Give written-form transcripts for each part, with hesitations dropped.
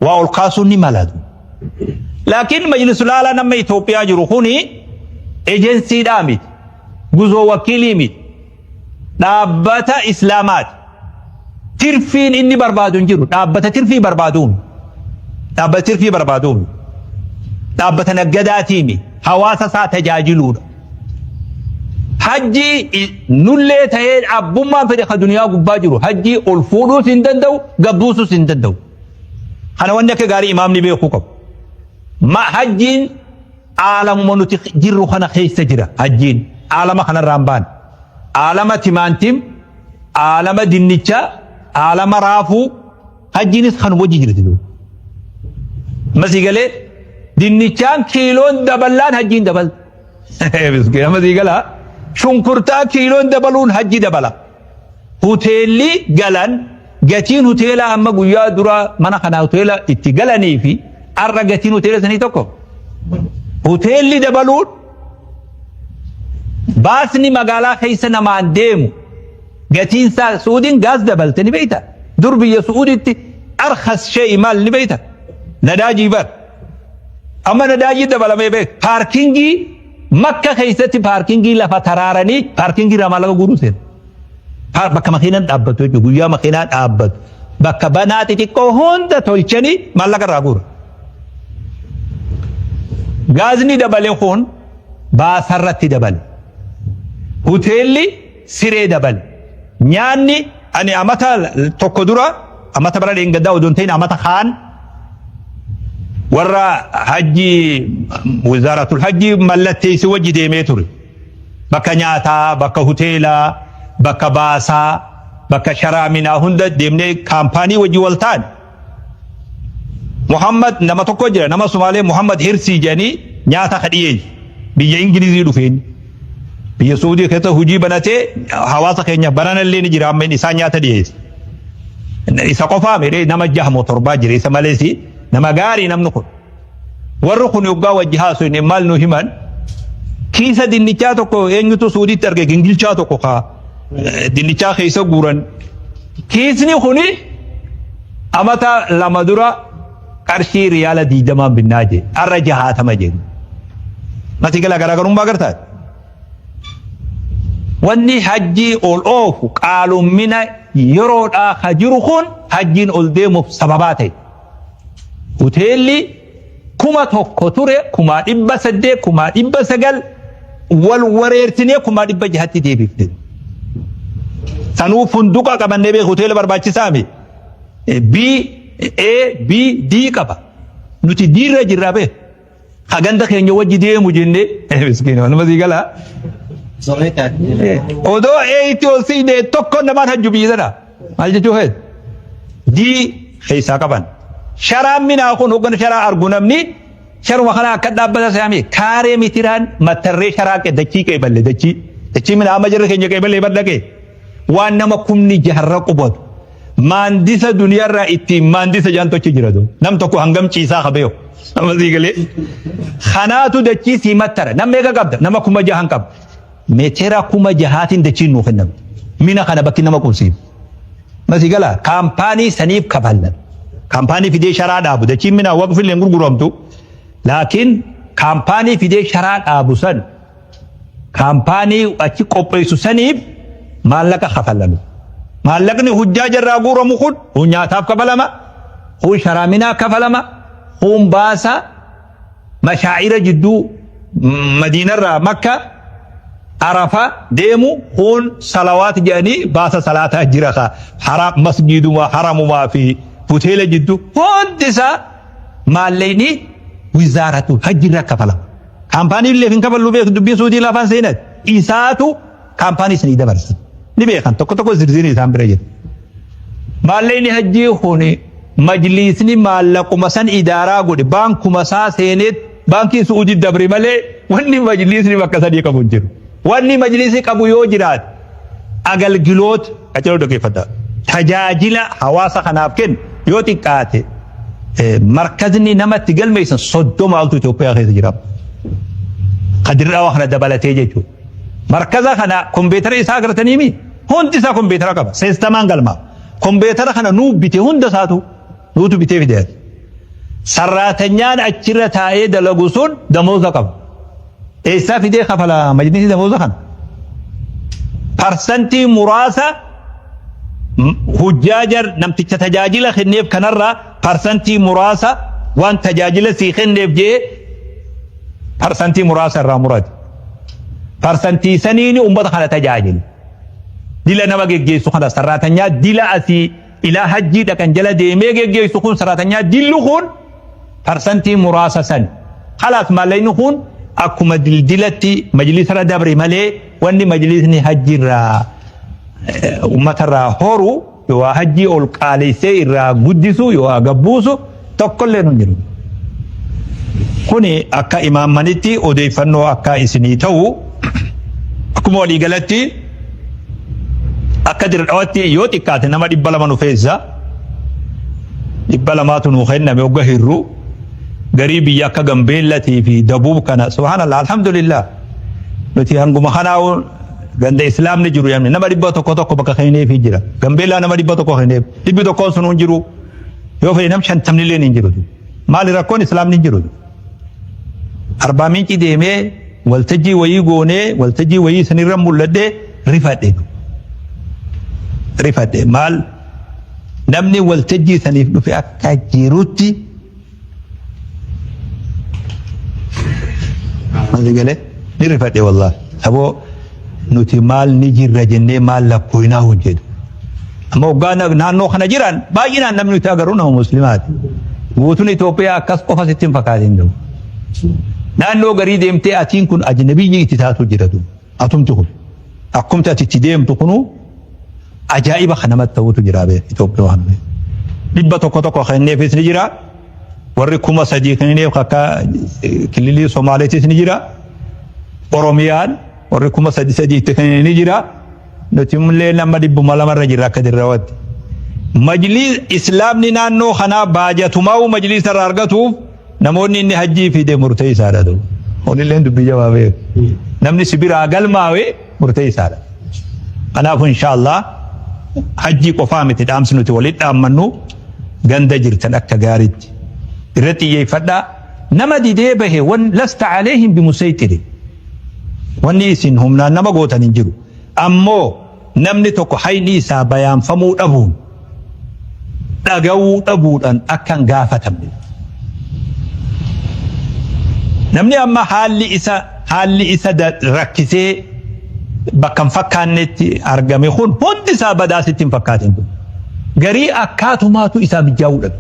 والقاسوني ملادو لكن مجلس الأعلى نما إثيوبيا جروخوني إيجنسي دامت جزء وكيلي مت دابة إسلامات ترفين إني بربادون جرو دابة ترفي بربادون دابة ترفي بربادون دابة نجداتيمي حواسا ساتجاجلون حجي نولي تهيد أبو ما في الدنيا قباجرو حجي الفودو سندندو قبوسو سندندو أنا وانك غاري إمام نبي حكم ما حجين عالم منوتي جرو خنا خيس جرا حجين عالم خنا رامبان عالم تيمانتيم عالم دينيتشا عالم رافو حجين خن وجه جردو مسيقالي دينيتشان كيلون دبلان حجين دبل بس كده مسيقالا شنكرتا كيلون دبلون حجي دبلا هوتيلي غلان جاتين هوتيلا أما قويا درا منا خنا هوتيلا اتقلني في أرى جاتين هوتيلا سني توكو هوتيلي دبلون باسني مقالا خيسنا ما عندهم جاتين سعودين غاز دبلتني بيتا دربي سعودي أرخص شيء مال لبيتا نداجي بر أما نداجي دبلا ما يبيك باركينجي مكة خيستي باركينجي لفا ترارني باركينجي رمالا غروسين bakka makiinaan dhaabbatu jechuudha guyyaa makiinaan dhaabbatu bakka banaati xiqqoo hunda tolchanii maallaqa irraa guura. Gaazni dabalee kun baasarratti dabale hoteelli siree dabale nyaanni ani amata tokko dura amata bara dheengaddaa odoon ta'in amata kaan warra hajji wizaaratul hajji mallatteessi wajji deemee ture bakka nyaataa bakka hoteelaa. Bakka baasaa bakka sharaaminaa hunda deemnee kaampaanii wajji waltaan Muhammad nama tokko jira nama Somaalee Muhammad Hirsii jedhanii nyaata kadhiyee biyya Ingilizii dhufeen biyya Suudii keessa hojii banatee hawaasa keenya bananallee ni jira amma isaa nyaata dhiyeesse isa qofaa miree nama jahamoo torbaa jira isa malees nama gaarii namni kun warri kun yoggaa wajji haasofne maal nu himan kiisa dinnichaa tokko eenyutu Suudiitti arge gingilchaa tokko kaa dinnichaa keessa guuran kiisni kuni amata lama dura qarshii riyaala 20 binnaa je arra 60 je mati gala garaagarummaa gartaa wanni hajjii ol oofu qaalummina yeroodhaa ka jiru kun hajjiin ol deemuuf sababaa ta'e hoteelli 1,000 ture 800 900 wal wareertinee 600 deebifte sanuu funduqa qabannee beeku hoteela barbaachisaa mi B A B D qaba nuti D irra jirra bee haganda keenya wajji deemu jennee miskiina nama sigala odoo A itti ol siine tokko namaan hajju biyyadha maal jechuu heed D keessaa qaban sharaan minaa kun hoggana sharaa argu namni sharuma kana akka dhaabbata saami kaaree mitiraan mattarree sharaa dachii qeeballe dachii minaa amma jirra keenya qeeballe badhaqee waan nama kumni jaharra qubatu maandisa duniyarraa itti maandisa jaantochi jira do nam tokko hangam ciisaa qabeeyo amma siigalee kanaatu dachii sii mattara nam meeqa qabda nama 6,000 qaba meetera 6,000 dachiin nuu kenname mina kana bakki nama qubsiif masigala kaampaanii saniif kaballan kaampaanii fidee sharaa dhaabu dachiin mina waqfillee gurguramtu laakiin kaampaanii fidee sharaa dhaabu san kaampaanii achi qopheessu saniif maallaqa kafalamu maallaqni hujjaa jarraa guuramu kun nyaataaf kafalama kun sharaaminaa kafalama kun baasa mashaa'ira jidduu madiinarraa makka arafa deemu kun salawaat jedhanii baasa salaataa jira ka haram masjidumaa haramumaa fi hoteela jidduu hundisaa maalleeyni wizaaratul hajjirra kafalama kaampaanii illee hin kafallu beeku dubbii suudii lafaan seenat isaatu kaampaanii sanii dabarsa ni beekan tokko zirzirii isaan bira jira maalleeyni hajjii kuni majliisni maallaquma san idaaraa godhe baankuma saa seeneet baankii suudii dabri malee wanni majliisni bakka sadii qabu jiru wanni majliisni qabu yoo jiraat agalgiloot achiroo dhaggeeffata tajaajila hawaasa kanaaf kennu yoo xiqqaate markazni namatti galmeessan 30 altu Itoophiyaa keessa jira qadirraa waa kana dabalatee jechuudha markaza kana kombeetara isaa agartanii mi hundi isaa kombeetara qaba seestamaan galmaa kombeetara kana nuu bite hunda isaatu nuutu bitee fidee sarraatanyaan achirra taa'ee dalagu sun damooza qaba. Eessaa fidee kafala majlisni damooza kana? Parsantii muraasa hujjaajar namticha tajaajila kenneef kanarraa parsantii muraasa waan tajaajila sii kenneef jee parsantii muraasa irraa murati. Parsantii saniini ummata kana tajaajilu. Dila nama geggeessu kana sarraatanyaa dila asii ilaa hajjii dhaqan jala deemee geggeessu kun sarraatanyaa dillu kun parsantii muraasa san. Khalaas mallayni kun akkuma dildilatti majlisarra dabre malee wanni majlisni hajjiirraa ummatarraa horu yoo hajjii ol qaaleessee irraa guddisu yoo gabbuusu tokkollee nun jiru. Kuni akka imaammanitti odeeffannoo akka isinii ta'u akkuma waliigalatti akka dirqawatti yoo xiqqaate nama 200 nu feessa 200 nu kenname wagga hirru garii biyya akka Gambeellatii fi Dabuub kana subhanallah alhamdulillah nuti hanguma kanaa ganda islaamni jiru yamni nama 100 bakka keeneef jira Gambeellaa nama 100 keeneef 100 sun jiru yoo fedhe nam 50 illee hin jiru maali rakkoon islaamni jiru Arbaa Miinci deemee waltajjii wayii goonee waltajjii wayii sanirra mul'adde rifadhe maal namni waltajjii saniif dhufe akka jirutti maali gale ni rifadhe wallahi aboo nuti maal ni jirra jennee maal lakkoinaa hojjetu amma waggaa naannoo kana jiran baay'inaan namni nuti agarru nama muslimaati guutuun Itoophiyaa akkas qofa sitti hin fakkaatin jiru naannoo garii deemtee atiin kun ajnabiyyi itti taatu jiratu atumti kun akkumti ati itti deemtu kunu ajaa'iba kanamatti ta'utu jira bee Itoophiyaa waan dhibba tokko kenneefis ni jira warri 3,000 kenneef akka kililii Somaaleetis ni jira Oromiyaan warri 3,000 kennee ni jira nuti mullee nama 200 jira akka dirrawatti majlis islaamni naannoo kanaa baajatumaa majlisa irraa argatuuf namoonni inni hajjii fi murtee isaadha ta'u walilleen dubbii jawaabee namni sibiraa galmaawee murtee isaadha kanaaf inshallah hajjii qofaa miti dhaamsi nuti walitti dhaammannu ganda jirtan akka gaariitti irratti xiyyeeffadhaa nama didee bahe wan lasta aleehim bimusaytiri wanni isin humnaan nama gootan hin jiru ammoo namni tokko hayni isaa bayaanfamuu dhabuun dhagawuu dhabuudhaan akkan gaafatamne namni amma haalli isa rakkisee bakka hin fakkaannetti argame kun hundi isaa badaasitti hin fakkaatin kun garii akkaatumaatu isaa mijaa'uu dhabe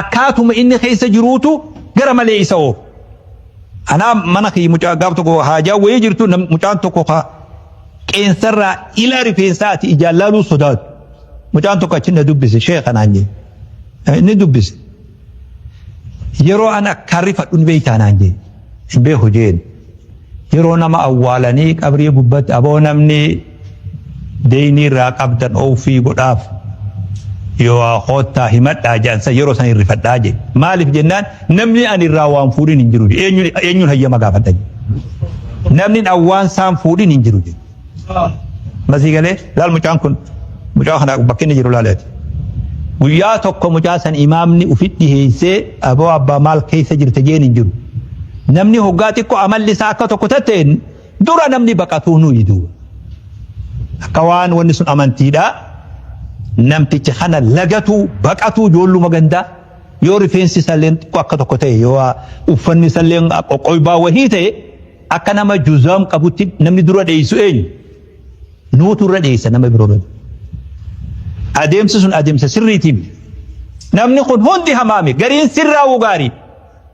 akkaatuma inni keessa jiruutu gara malee isa oofu anaa mana kii mucaa gaaf tokko haajaa wayii jirtu mucaan tokko qeensarraa ila rifeensaati ijaallaaluu sodaatu mucaan tokko achi na dubbise sheekanaan jee inni dubbise yeroo an akkaan rifadhu ni beeytaanaan jee hin beeku jeen yeroo nama awwaalanii qabrii gubbatti aboo namni deynii irraa qabdan oofii godhaaf yoo hoottaa himadhaa jaansa yeroo san irrifadhaa jee maaliif jennaan namni ani irraa waan fuudhin hin jiru eenyuun hayyama gaafadha namni awwaan saan fuudhin hin jiru jee masii galee laal mucaan kun mucaa kana bakki inni jiru laaleeti guyyaa tokko mucaa san imaamni ufit dhiheessee aboo abbaa maal keessa jirte jeen hin jiru namni hoggaa xiqqoo amalli isaa akka tokko tatteen dura namni baqatuu nu yidu akka waan wanni sun amantiidha namticha kana lagatu baqatuu ijoolluma gandaa yoo rifeensi isalleen xiqqoo akka tokko ta'e yoo uffanni isalleen qoqqoybaa wahii ta'e akka nama juzaam qabutti namni dura dheessu eenyu nuutu irra dheessa nama biroo adeemsi sun adeemsa sirriitiin namni kun hundi hamaame gariin sirraa gaarii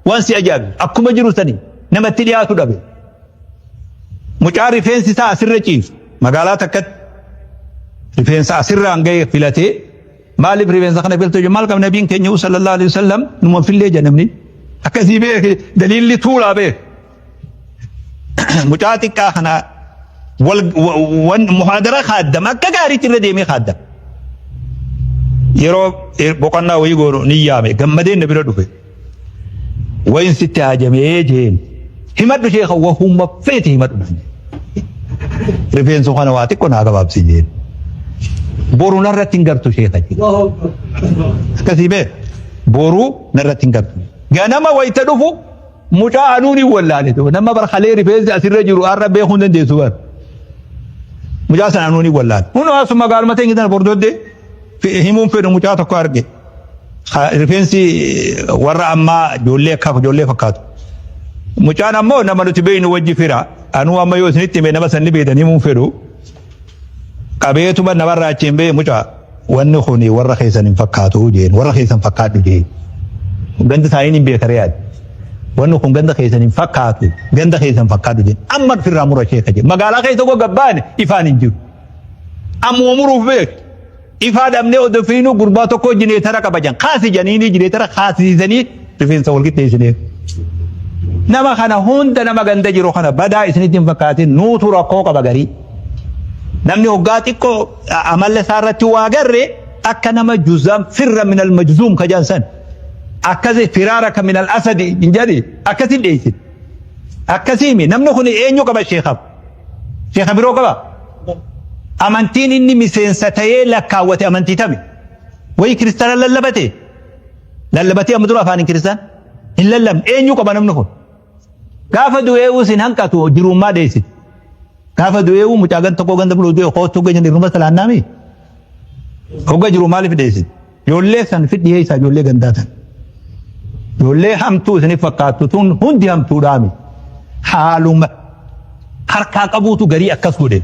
waan si ajaa'ibu akkuma jiru sani namatti dhiyaatu dhabe mucaa rifeensi isaa asirra ciisu magaalaa takkatti rifeensa asirra hanga'e filatee maaliif rifeensa kana filatee maal qaba nabiin keenya sallallahu alaihi wasallam numa fillee jedhamni akkasii beeke daliilli tuulaa beeke mucaa xiqqaa kana muhaadara khaaddama akka gaariitti irra deemee khaaddama yeroo boqonnaa wayii goonu ni yaame gammadeen na bira dhufe wayin sitti haajamee jeen himadhu sheekha wahumma feeti himadhu rifeensa kana waa xiqqoo naa gabaabsi jeen boru narratti hin gartu sheekha akkasii bee بورو نرتين قبل جانما ويتدفو مجاهدوني ولا عليه نما برخلي رفيز أسير رجلو أرب بيخون دي سوار مجاسن أنوني ولا هنا أسمع قال ما تيجي تنا بردود دي في هموم في المجاهد تقارجي رفينسي ورا أما جولة كاف جولة فكات مجاهد أما نما نتبين وجه فيرا أنو أما يوسني تبين نما سني بيدني مو فيرو كابيتو بنا برا تيمبي مجاهد ونخوني ورا خيسان فكاتو جين ورا خيسان فكاتو جين ganda saayini beekariyaad wannu kun ganda keessan hin fakkaatu ganda keessan fakkaatu jedhe amma firraa mura sheeka jedhe magaalaa keessa go gabbaane ifaan hin jiru amma muruuf beek ifaa dhabnee odofiinuu gurbaa tokko jineetara qabajan kaasi janiini jineetara kaasisanii rifeensa wal qixxeessinee nama kana hunda nama ganda jiru kana badaa isinitti hin fakkaatin nuutu rakkoo qaba garii namni hoggaa xiqqoo amalla isaarratti waa garre akka nama juzaam firra min almajzuum kajaansan أكذا فرارك من الأسد إن جدي أكذا ليس أكذا مي نمنو خني إنيو كبا شيخ برو كبا أمانتين إني مسين ستايا لكاوتي أمانتي تامي وي كريستان للبتي أمدرو أفاني كريستان إلا لم إنيو كبا نمنو خن كافة دوئو سنهنكاتو جروما ديسي كافة دوئو مجاغن تقو غند بلو دوئو خوص توقع جن رمى سلان نامي هوغا جروما لفي ديسي يولي سن فت ديسا يولي غنداتن يولي همتو سني فقاتو تون هندي همتو دامي حالوما حركا قبوتو غري أكسو دي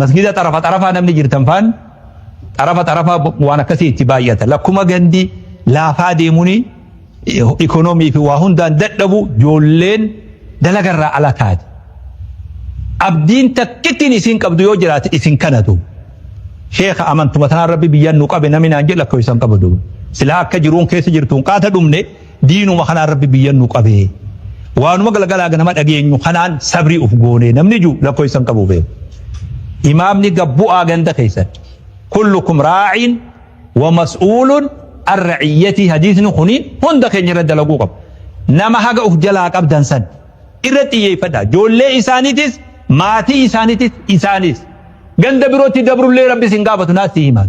مسجد طرفا نمني جرتن فان طرفا وانا كسي اتباعية لكما غندي لا فادي مني ايكونومي في واهندان ددبو جولين دلغر على تاج abdiin takkittiin isin qabdu yoo jiraate isin kanatu sheekha amantu mataan rabbi biyyan nu qabe namni naan jedha ko isan qabdu sila akka jiruun keessa jirtuun qaata dhumne diinuma kanaan rabbi biyyan nu qabe waanuma galgalaa ganama dhageenyu kanaan sabrii uf goone namni ju lakko isan qabu be imaamni gabbu'aa ganda keessan kullukum raa'in wa mas'uulun an ra'iyyati hadiisni kuni hunda keenya irra dalaguu qaba nama haga uf jalaa qabdan san irratti xiyyeeffadha joollee isaaniitis maatii isaaniitis isaanis ganda birootti dabrullee rabbi sin gaafatu naatti himaan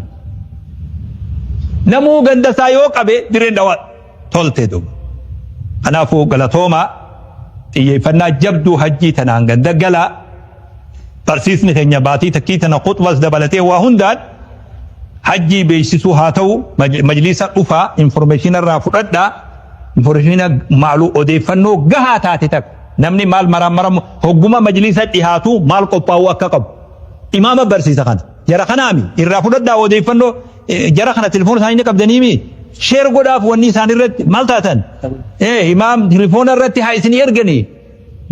namuu ganda isaa yoo qabe direen dhawa tolte duuba kanaafuu galatooma xiyyeeffannaa jabduu hajjii tanaan ganda galaa barsiisni keenya baatii takkii tana khutbas dabalatee waa hundaan hajjii beeksisuu haa ta'u majlisa dhufaa informeeshina irraa fudhadhaa informeeshina maaluu odeeffannoo gahaa taate takka namni maal marammaram hogguma majlisa dhihaatu maal qophaa'uu akka qabu imaama barsiisa kana jara kanaami irraa fudhadhaa odeeffannoo jara kana telefoon isaanii qabdaniimi sheer godhaaf wanni isaan irratti maal taatan imaam telefoon irratti haa isin erganii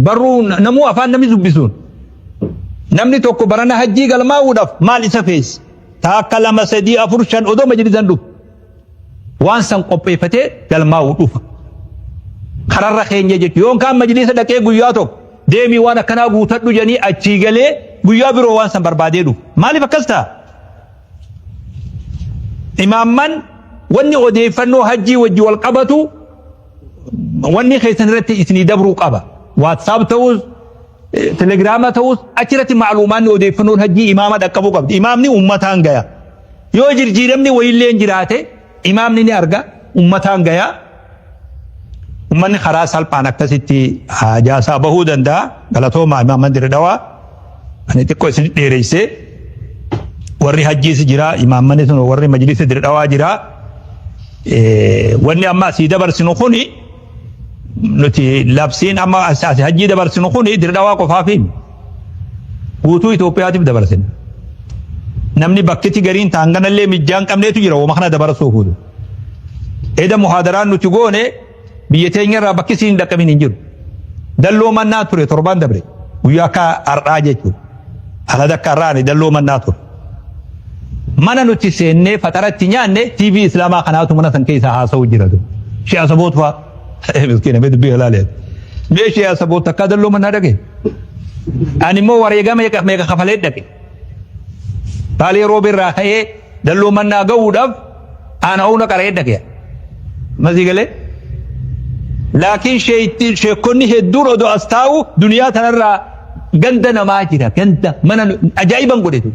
barruu namuu afaan namni dubbisuun namni tokko barana hajjii galmaa'uudhaaf maal isa fees taakka lama sadii afur shan odoo majlisan dhufu waan san qopheeffatee galmaa'uu dhufa kararra keenya jechuun yoon kaan majlisa dhaqee guyyaa tokko deemii waan akkanaa guutadhu jedhanii achii galee guyyaa biroo waan san barbaadee dhufu maaliif akkas ta'a imaamman wanni odeeffannoo hajjii wajji wal qabatu wanni keessan irratti isinii dabruu qaba waatsaap ta'us telegiraama ta'us achirratti macluumaanni odeeffannoon hajjii imaama dhaqqabuu qabdi imaamni ummataan gaya yoo jirjiiramni wayillee hin jiraate imaamni ni arga ummataan gaya ummanni karaa salphaan akkasitti hajaasaa bahuu danda'a galatooma imaaman dire dhawaa ani xiqqoo isin dheereyse warri hajjiis jira imaammanni sun warri majlisa dire dhawaa jira wanni amma asii dabarsinu kuni nuti labsiin amma asii hajjii dabarsinu kuni dire dhawaa qofaafi guutuu Itoophiyaatiif dabarsina namni bakkiti gariin taanganallee mijjaan qabneetu jira wama kana dabarsuu fuudhu eda muhaadaraan nuti goone biyya teenya irraa bakki siin dhaqqabin hin jiru dalloo mannaa ture torbaan dabre guyyaa akka har'aa jechuudha ala dakka har'aani dalloo mannaa ture mana nuti seennee faxaratti nyaanne TV islaamaa kanaatu mana san keessa haasa'u jira shee asaboot fa'aa miskiina mee dubbii halaalee mee shee asaboot akka dalloo mannaa dhaqe ani immoo wareegama meeqa kafalee dhaqe baalee roobirraa ka'ee dalloo mannaa ga'uudhaaf aana'uuna qaree dhaqe masii galee laakiin sheekonni hedduun odoo as taa'u duniyaa tanarraa ganda namaa jira ganda mana ajaa'iban godhetu